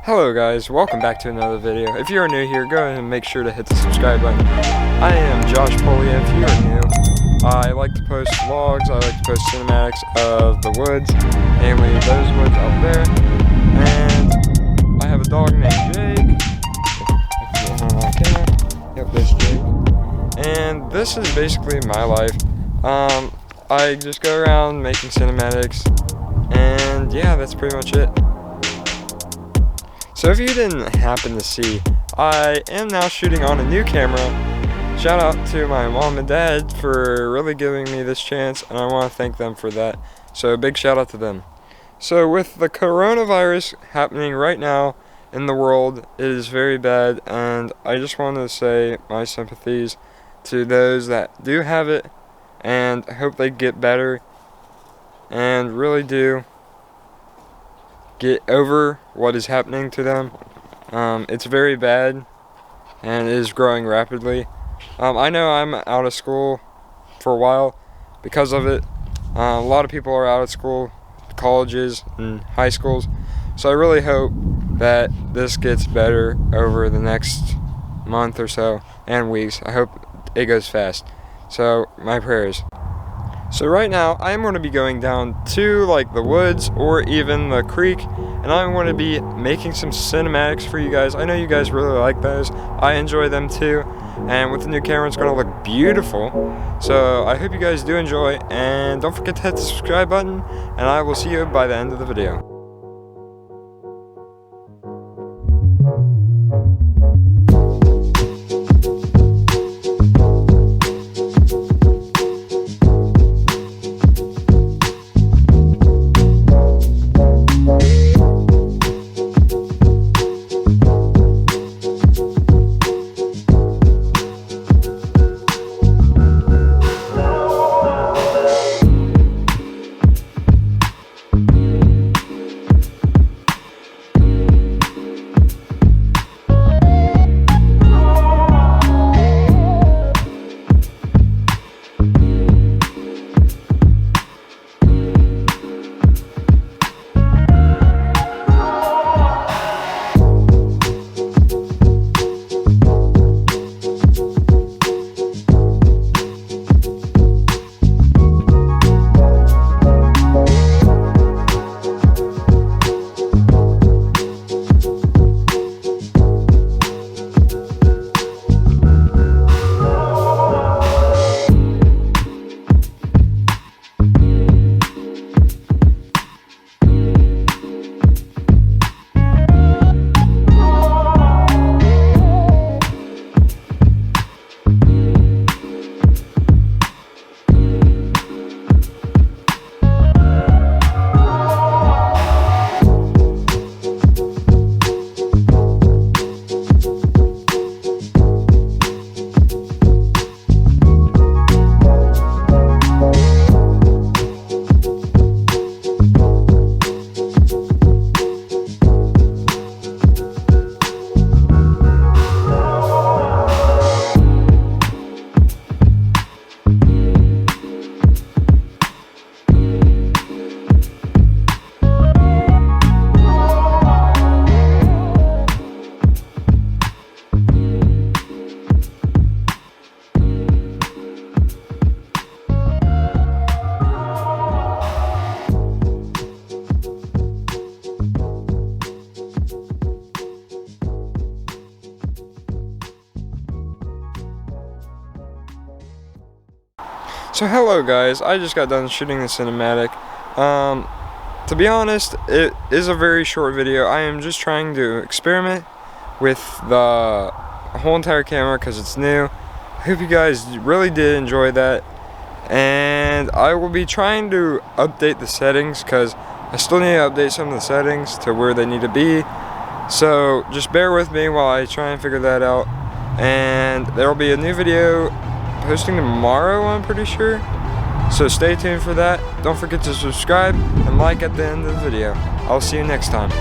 Hello guys, welcome back to another video. If you are new here, go ahead and make sure to hit the subscribe button. I am Josh Polia. If you are new, I like to post vlogs, I like to post cinematics of the woods, namely those woods out there. And I have a dog named Jake. Yep, there's Jake. And this is basically my life. I just go around making cinematics, and yeah, that's pretty much it. So if you didn't happen to see, I am now shooting on a new camera. Shout out to my mom and dad for really giving me this chance, and I want to thank them for that. So a big shout out to them. So with the coronavirus happening right now in the world, it is very bad, and I just want to say my sympathies to those that do have it, and I hope they get better, and really do get over what is happening to them. It's very bad and it is growing rapidly. I know I'm out of school for a while because of it. A lot of people are out of school, colleges and high schools, so I really hope that this gets better over the next month or so and weeks. I hope it goes fast, so my prayers. So right now, I'm going to be going down to like the woods or even the creek, and I'm going to be making some cinematics for you guys. I know you guys really like those. I enjoy them too, and with the new camera, it's going to look beautiful. So I hope you guys do enjoy, and don't forget to hit the subscribe button, and I will see you by the end of the video. So hello guys, I just got done shooting the cinematic. To be honest, it is a very short video. I am just trying to experiment with the whole entire camera because it's new. I hope you guys really did enjoy that. And I will be trying to update the settings because I still need to update some of the settings to where they need to be. So just bear with me while I try and figure that out. And there will be a new video posting tomorrow, I'm pretty sure. So stay tuned for that. Don't forget to subscribe and like at the end of the video. I'll see you next time.